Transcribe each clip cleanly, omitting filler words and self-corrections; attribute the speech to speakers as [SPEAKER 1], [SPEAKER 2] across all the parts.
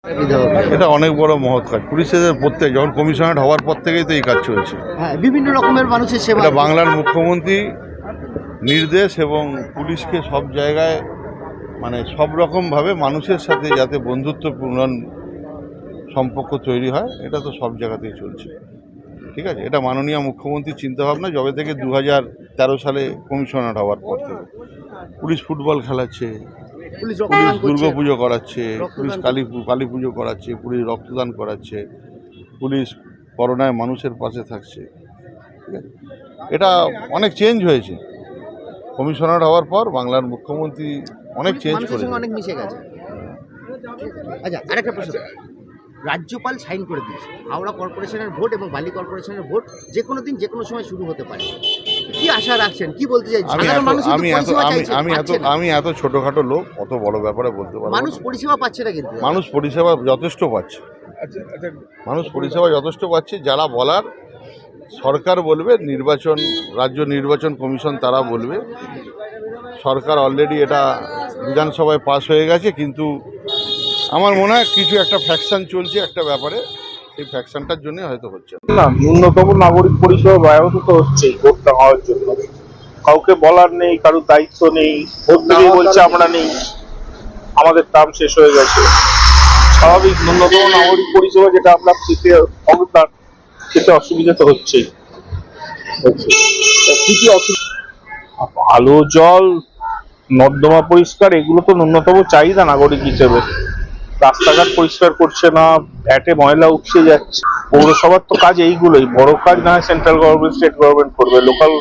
[SPEAKER 1] এটা অনেক বড় মহৎ কাজ। পুলিশের প্রত্যেক যখন কমিশনার হওয়ার পর থেকেই তো এই কাজ চলছে।
[SPEAKER 2] হ্যাঁ, বিভিন্ন রকমের মানুষের সেবা।
[SPEAKER 1] এটা বাংলার মুখ্যমন্ত্রী নির্দেশ এবং পুলিশকে সব জায়গায় মানে সব রকমভাবে মানুষের সাথে যাতে বন্ধুত্বপূর্ণ সম্পর্ক তৈরি হয়, এটা তো সব জায়গাতেই চলছে। ঠিক আছে, এটা মাননীয় মুখ্যমন্ত্রীর চিন্তাভাবনা যবে থেকে 2013 সালে কমিশনার হওয়ার পর থেকে। পুলিশ ফুটবল খেলাচ্ছে,
[SPEAKER 2] পুলিশ
[SPEAKER 1] পুলিশ
[SPEAKER 2] রক্তদান করছে।
[SPEAKER 1] দুর্গাপুজো করাচ্ছে, পুলিশ
[SPEAKER 2] রক্তদান
[SPEAKER 1] কালী পুজো করাচ্ছে, পুলিশ রক্তদান করাচ্ছে, পুলিশ করোনায় মানুষের পাশে থাকছে। ঠিক আছে, এটা অনেক চেঞ্জ হয়েছে। কমিশনার হওয়ার পর বাংলার মুখ্যমন্ত্রী অনেক
[SPEAKER 2] পুলিশ
[SPEAKER 1] চেঞ্জ
[SPEAKER 2] মানুষের
[SPEAKER 1] করেছে।
[SPEAKER 2] সঙ্গে অনেক মিশে গেছে। আচ্ছা, আরেকটা প্রশ্ন। রাজ্যপাল সাইন করে দিয়েছে হাওড়া কর্পোরেশনের ভোট এবং বালি কর্পোরেশনের ভোট যে কোনো দিন যে কোনো সময় শুরু হতে পারে। কি আশা রাখছেন, কি বলতে চাইছেন? সাধারণ মানুষ কিন্তু পরিষেবা চাইছে, পাচ্ছে না।
[SPEAKER 1] আমি এত ছোটখাটো লোক, অত বড় ব্যাপারে বলতে পারবো
[SPEAKER 2] মানুষ
[SPEAKER 1] না।
[SPEAKER 2] পরিষেবা পাচ্ছে না কিন্তু।
[SPEAKER 1] মানুষ পরিষেবা যথেষ্ট পাচ্ছে। মানুষ পরিষেবা যথেষ্ট পাচ্ছে। যারা বলার সরকার বলবে, রাজ্য নির্বাচন কমিশন তারা বলবে। সরকার অলরেডি এটা বিধানসভায় পাস হয়ে গেছে, কিন্তু আমার মনে হয় কিছু একটা ফ্যাকশন চলছে একটা ব্যাপারে, সেই ফ্যাকশনটার জন্য হয়তো হচ্ছে
[SPEAKER 3] না। ন্যূনতম নাগরিক পরিষেবা ব্যাহত তো হচ্ছেই ভোটটা হওয়ার জন্য। কাউকে বলার নেই, কারোর দায়িত্ব নেই, ভোট দিলেই বলছে আমরা নেই, আমাদের টার্ম শেষ হয়ে গেছে। স্বাভাবিক ন্যূনতম নাগরিক পরিষেবা যেটা আমরা পেতে অবদান, সেটা অসুবিধা তো হচ্ছেই।
[SPEAKER 2] কি কি অসুবিধা?
[SPEAKER 3] আলো, জল, নর্দমা পরিষ্কার, এগুলো তো ন্যূনতম চাহিদা নাগরিক হিসেবে। রাস্তাঘাট পরিষ্কার করছে না, ফ্ল্যাটে ময়লা উপসে যাচ্ছে। পৌরসভার তো কাজ এইগুলোই, বড় কাজ না হয় সেন্ট্রাল গভর্নমেন্ট, স্টেট গভর্নমেন্ট করবে। লোকাল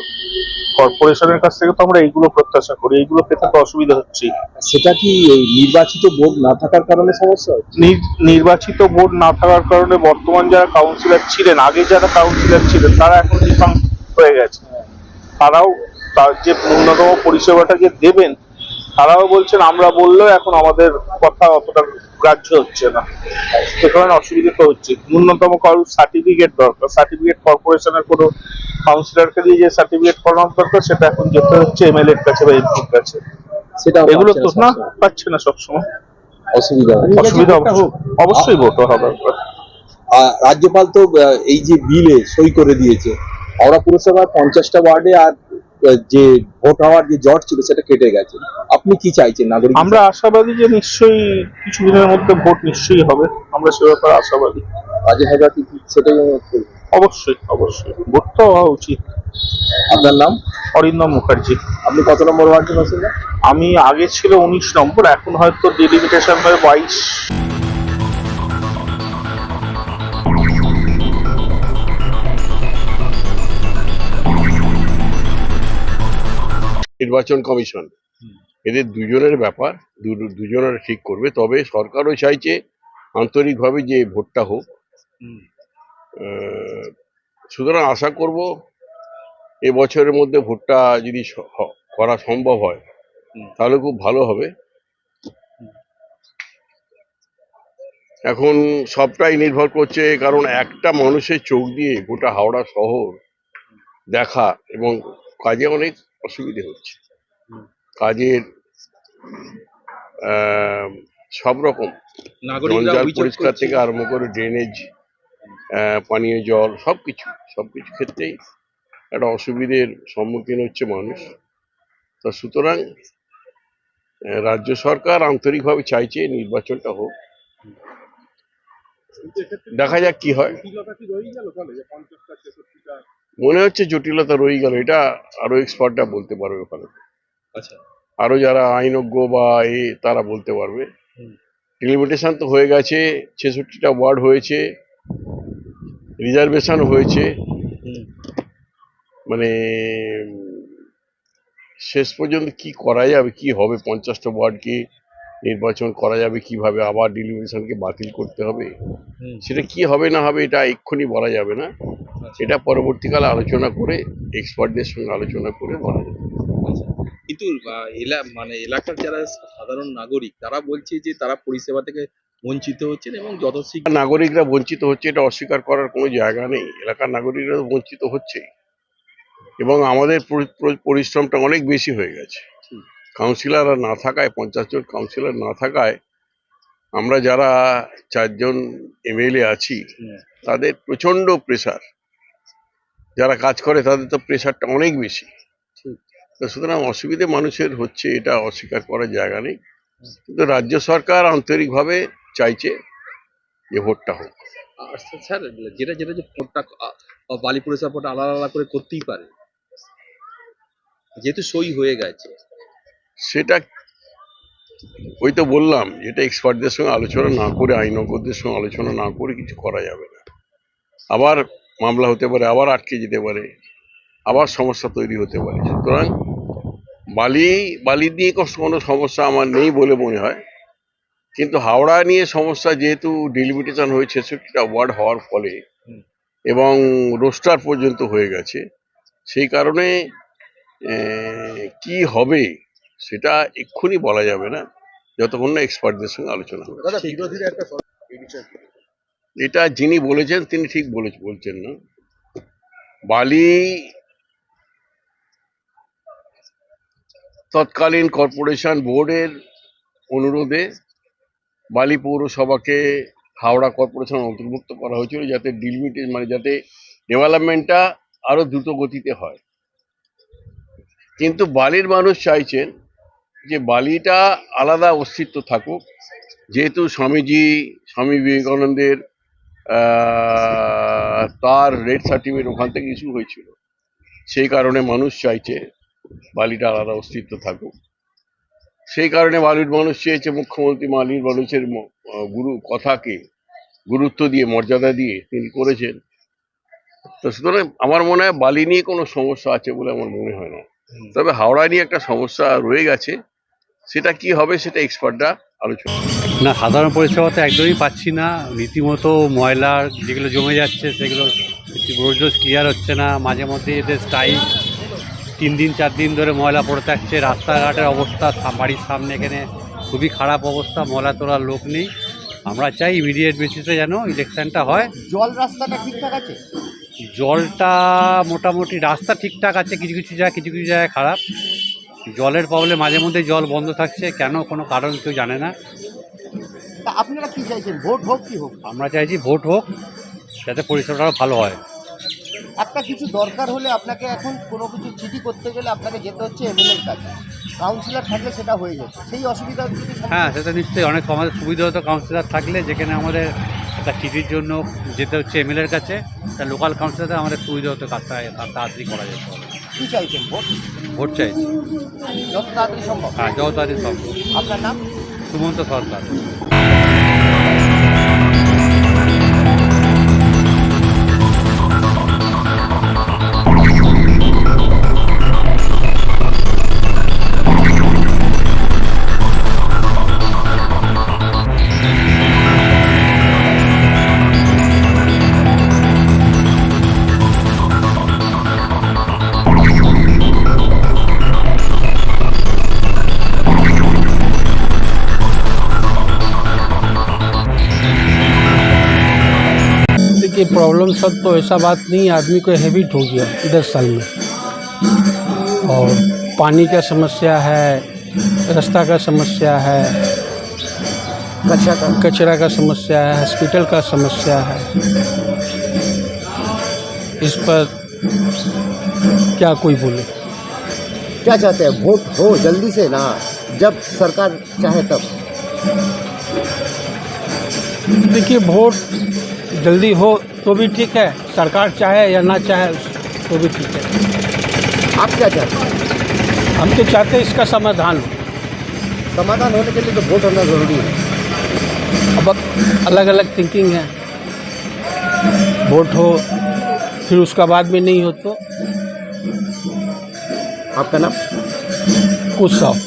[SPEAKER 3] কর্পোরেশনের কাছ থেকে তো আমরা এইগুলো প্রত্যাশা করি, এইগুলো পেতে তো অসুবিধা হচ্ছে।
[SPEAKER 4] সেটা কি এই নির্বাচিত বোর্ড না থাকার কারণে সমস্যা হচ্ছে?
[SPEAKER 3] নির্বাচিত বোর্ড না থাকার কারণে বর্তমান যারা কাউন্সিলর ছিলেন, আগে যারা কাউন্সিলর ছিলেন, তারা এখন ডিফাঙ্ক হয়ে গেছে। তারাও তার যে ন্যূনতম পরিষেবাটা যে দেবেন, তারাও বলছেন আমরা বললেও এখন আমাদের কথা অতটা গ্রাহ্য হচ্ছে না। সে কারণে অসুবিধা তো হচ্ছে। ন্যূনতম কারোর সার্টিফিকেট দরকার, সার্টিফিকেট কর্পোরেশনের কোনো কাউন্সিলরকে দিয়ে যে সার্টিফিকেট করানোর দরকার, সেটা এখন যেতে হচ্ছে এমএলএ এর কাছে বা এমপির কাছে।
[SPEAKER 4] সেটা
[SPEAKER 3] এগুলো তো না, পাচ্ছে না সবসময়।
[SPEAKER 4] অসুবিধা
[SPEAKER 3] অসুবিধা অবশ্যই ভোট হবে।
[SPEAKER 4] রাজ্যপাল তো এই যে বিলে সই করে দিয়েছে, হাওড়া পুরসভার 50টা ওয়ার্ডে আর যে ভোট হওয়ার যে জট ছিল সেটা কেটে গেছে। আপনি কি চাইছেন নাগরিক?
[SPEAKER 3] আমরা আশাবাদী যে নিশ্চয়ই কিছুদিনের মধ্যে ভোট নিশ্চয়ই হবে, আমরা সে ব্যাপারে আশাবাদী।
[SPEAKER 4] কাজে হাজার কি সেটাই
[SPEAKER 3] অবশ্যই অবশ্যই ভোট তো হওয়া উচিত।
[SPEAKER 4] আপনার নাম?
[SPEAKER 3] অরিন্দম মুখার্জি।
[SPEAKER 4] আপনি কত নম্বর ওয়ার্ডের বাসিন্দা?
[SPEAKER 3] আমি আগে ছিল 19 নম্বর, এখন হয়তো ডেলিমিটেশন হয়ে 22।
[SPEAKER 5] নির্বাচন কমিশন এদের দুজনের ব্যাপার, দুজনের ঠিক করবে। তবে সরকারও চাইছে আন্তরিকভাবে যে ভোটটা হোক। সুতরাং আশা করব এবছরের মধ্যে ভোটটা যদি করা সম্ভব হয় তাহলে খুব ভালো হবে। এখন সবটাই নির্ভর করছে, কারণ একটা মানুষের চোখ দিয়ে গোটা হাওড়া শহর দেখা এবং কাজে অনেক অসুবিধে হচ্ছে। কাজের সব রকম জঞ্জাল পরিষ্কার থেকে আরম্ভ করে ড্রেনেজ, পানীয় জল, সবকিছু ক্ষেত্রেই একটা অসুবিধের সম্মুখীন হচ্ছে মানুষ। তা সুতরাং রাজ্য সরকার আন্তরিকভাবে চাইছে নির্বাচনটা হোক, দেখা যাক কি হয়। মনে হচ্ছে জটিলতা রয়ে গেল, এটা আরো এক্সপার্টরা বলতে পারবে ওখানে। আচ্ছা, আরো যারা আইনজ্ঞ বা তারা বলতে পারবে। ডিলিমিটেশন তো হয়ে গেছে, 66টা ওয়ার্ড হয়েছে, রিজার্ভেশন হয়েছে, মানে শেষ পর্যন্ত কি করা যাবে, কি হবে, 50টা ওয়ার্ডকে নির্বাচন করা যাবে কিভাবে, আবার ডিলিমিটেশনকে বাতিল করতে হবে, সেটা কি হবে না হবে এটা এক্ষুনি বলা যাবে না। এটা পরবর্তীকালে আলোচনা করে, এক্সপার্টদের সঙ্গে আলোচনা করে বলা যাবে।
[SPEAKER 6] কিন্তু মানে এলাকার যারা সাধারণ নাগরিক তারা বলছে যে তারা পরিষেবা থেকে বঞ্চিত হচ্ছেন এবং যত শীঘ্র
[SPEAKER 5] নাগরিকরা বঞ্চিত হচ্ছে, এটা অস্বীকার করার কোনো জায়গা নেই। এলাকার নাগরিকরা বঞ্চিত হচ্ছে এবং আমাদের পরিশ্রমটা অনেক বেশি হয়ে গেছে। কাউন্সিলর না থাকায়, 50 জন কাউন্সিলর না থাকায় আমরা যারা 4 জন এমএলএ আছি তাদের প্রচন্ড প্রেসার, যারা কাজ করে তাদের তো প্রেসারটা অনেক বেশি। তো সুতরাং অসুবিধে মানুষের হচ্ছে, এটা অস্বীকার করার জায়গা নেই। কিন্তু রাজ্য সরকার আন্তরিকভাবে চাইছে যে ভোটটা হোক।
[SPEAKER 6] আর স্যার যেটা যেটা যে ভোটটা বালি পৌরসভা ভোট আলাদা আলাদা করে করতেই পারে, যেহেতু সই হয়ে গেছে।
[SPEAKER 5] সেটা ওই তো বললাম, যেটা এক্সপার্টদের সঙ্গে আলোচনা না করে, আইনজ্ঞদের সঙ্গে আলোচনা না করে কিছু করা যাবে না। আবার মামলা হতে পারে, আবার আটকে যেতে পারে, আবার সমস্যা তৈরি হতে পারে। সুতরাং বালি নিয়ে কোনো সমস্যা আমার নেই বলে মনে হয়, কিন্তু হাওড়া নিয়ে সমস্যা, যেহেতু ডিলিমিটেশন হয়েছে 66টা ওয়ার্ড হওয়ার ফলে এবং রোস্টার পর্যন্ত হয়ে গেছে, সেই কারণে কি হবে সেটা এক্ষুনি বলা যাবে না যতক্ষণ না এক্সপার্টদের সঙ্গে আলোচনা হবে। এটা যিনি বলেছেন তিনি ঠিক বলছেন না। বালি তৎকালীন কর্পোরেশন বোর্ডের অনুরোধে বালি পৌরসভাকে হাওড়া কর্পোরেশন অন্তর্ভুক্ত করা হয়েছিল, যাতে যাতে ডেভেলপমেন্টটা আরো দ্রুত গতিতে হয়। কিন্তু বালির মানুষ চাইছেন যে বালিটা আলাদা অস্তিত্ব থাকুক, যেহেতু স্বামী বিবেকানন্দের তার রেড সার্টিফিকেট ওখান থেকে ইস্যু হয়েছিল, সেই কারণে মানুষ চাইছে বালিটা আলাদা অস্তিত্ব থাকুক। সেই কারণে বালির মানুষ চেয়েছে মুখ্যমন্ত্রী বালির মানুষের কথাকে গুরুত্ব দিয়ে, মর্যাদা দিয়ে তিনি করেছেন। তো সুতরাং আমার মনে হয় বালি নিয়ে কোনো সমস্যা আছে বলে আমার মনে হয় না। তবে হাওড়া নিয়ে একটা সমস্যা রয়ে গেছে, সেটা কি হবে সেটা এক্সপার্টরা আলোচনা।
[SPEAKER 7] না, সাধারণ পরিষেবা তো একদমই পাচ্ছি না। রীতিমতো ময়লা যেগুলো জমে যাচ্ছে সেগুলো রোজ রোজ ক্লিয়ার হচ্ছে না। মাঝে মধ্যে এদের স্ট্রাইক, 3 দিন 4 দিন ধরে ময়লা পড়ে থাকছে। রাস্তাঘাটের অবস্থা, বাড়ির সামনে এখানে খুবই খারাপ অবস্থা, ময়লা তোলার লোক নেই। আমরা চাই ইমিডিয়েট বেসিসে যেন ইলেকশনটা হয়।
[SPEAKER 2] জল রাস্তাটা ঠিকঠাক আছে?
[SPEAKER 7] জলটা মোটামুটি, রাস্তা ঠিকঠাক আছে, কিছু কিছু জায়গায় খারাপ। জলের প্রবলেম, মাঝে মধ্যে জল বন্ধ থাকছে, কেন কোনো কারণ কেউ জানে না।
[SPEAKER 2] তা আপনারা কি চাইছেন, ভোট হোক কি হোক?
[SPEAKER 7] আমরা চাইছি ভোট হোক, যাতে পরিষেবাটা ভালো হয়।
[SPEAKER 2] একটা কিছু দরকার হলে আপনাকে এখন কোনো কিছু চিঠি করতে গেলে আপনাকে যেতে হচ্ছে এমএলএর কাছে, কাউন্সিলর থাকলে সেটা হয়ে যেত, সেই অসুবিধা যদি
[SPEAKER 7] হ্যাঁ, সেটা নিশ্চয়ই অনেক আমাদের সুবিধা হতো কাউন্সিলর থাকলে, যেখানে আমাদের একটা চিঠির জন্য যেতে হচ্ছে এমএলএর কাছে। তা লোকাল কাউন্সিলরে আমাদের সুবিধা হতো, কাজটা তাড়াতাড়ি করা যেত।
[SPEAKER 2] কি চাইছেন?
[SPEAKER 7] ভোট চাইছি,
[SPEAKER 2] যত তাড়াতাড়ি সম্ভব।
[SPEAKER 7] হ্যাঁ, যত তাড়াতাড়ি সম্ভব।
[SPEAKER 2] আপনার নাম?
[SPEAKER 7] সুমন্ত সরকার।
[SPEAKER 8] देखिए प्रॉब्लम सब तो ऐसा बात नहीं, आदमी को हैबिट हो गया 10 साल में। और पानी का समस्या है, रास्ता का समस्या है, कचरा का समस्या है, हॉस्पिटल का समस्या है। इस पर क्या कोई बोले?
[SPEAKER 2] क्या चाहते हैं? वोट हो जल्दी से ना, जब सरकार चाहे तब।
[SPEAKER 8] देखिए वोट जल्दी हो तो भी ठीक है, सरकार चाहे या ना चाहे तो भी ठीक है।
[SPEAKER 2] आप क्या चाहते हैं?
[SPEAKER 8] हम तो चाहते हैं इसका समाधान हो।
[SPEAKER 2] समाधान होने के लिए तो वोट होना ज़रूरी है।
[SPEAKER 8] अब अलग अलग थिंकिंग है, वोट हो फिर उसका बाद में नहीं हो तो।
[SPEAKER 2] आपका नाम?
[SPEAKER 8] कुछ साफ।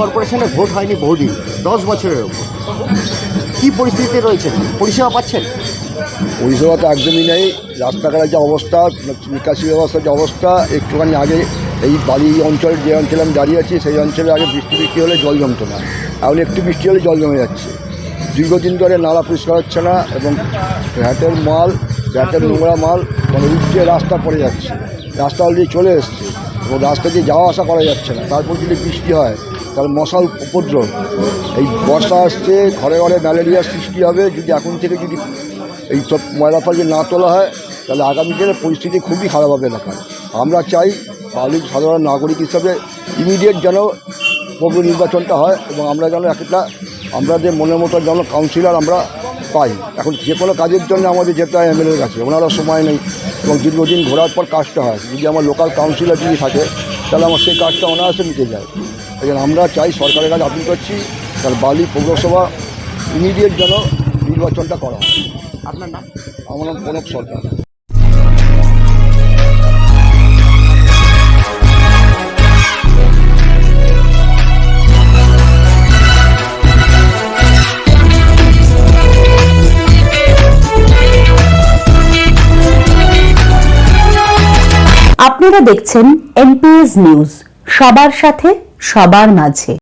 [SPEAKER 2] কর্পোরেশনের ভোট হয়নি বহুদিন, 10 বছরের ওপর। কি পরিস্থিতিতে রয়েছেন, পরিষেবা পাচ্ছেন?
[SPEAKER 9] পরিষেবা তো একদমই নেই। রাস্তাঘাটের যে অবস্থা, নিকাশি ব্যবস্থার যে অবস্থা, একটুখানি আগে এই বালি অঞ্চল, যে অঞ্চলে আমি দাঁড়িয়ে আছি সেই অঞ্চলে আগে বৃষ্টি হলে জল জমতো না, এখন একটু বৃষ্টি হলে জল জমে যাচ্ছে। দীর্ঘদিন ধরে নালা পরিষ্কার হচ্ছে না এবং ঘাটের নোংরা মাল মানে উঠছে, রাস্তা পড়ে যাচ্ছে, রাস্তা অলরেডি চলে এসছে এবং রাস্তা দিয়ে যাওয়া আসা করা যাচ্ছে না। তারপর যদি বৃষ্টি হয় তাহলে মশার উপদ্রব, এই বর্ষা আসছে, ঘরে ঘরে ম্যালেরিয়ার সৃষ্টি হবে। যদি এখন থেকে যদি এই সব ময়লা ফল না তোলা হয় তাহলে আগামী দিনে পরিস্থিতি খুবই খারাপ হবে এলাকায়। আমরা চাই পাবলিক সাধারণ নাগরিক হিসাবে ইমিডিয়েট যেন পৌর নির্বাচনটা হয় এবং আমরা যেন একটা আমাদের মনের মতো যেন কাউন্সিলর আমরা পাই। এখন যে কোনো কাজের জন্য আমাদের যেতে হয় এমএলএর কাছে, ওনারা সময় নেই এবং দীর্ঘদিন ঘোরার পর কাজটা হয়। যদি আমার লোকাল কাউন্সিলর যদি থাকে তাহলে আমার সেই কাজটা অনায়াসে নিতে যায়। এই জন্য আমরা চাই, সরকারের কাছে আপিল করছি, তার বালি পৌরসভা ইমিডিয়েট যেন নির্বাচনটা করা হয়।
[SPEAKER 2] আপনার নাম?
[SPEAKER 9] আমার নাম প্রণব সরকার।
[SPEAKER 10] আপনারা দেখছেন এমপিএস নিউজ, সবার সাথে সবার মাঝে।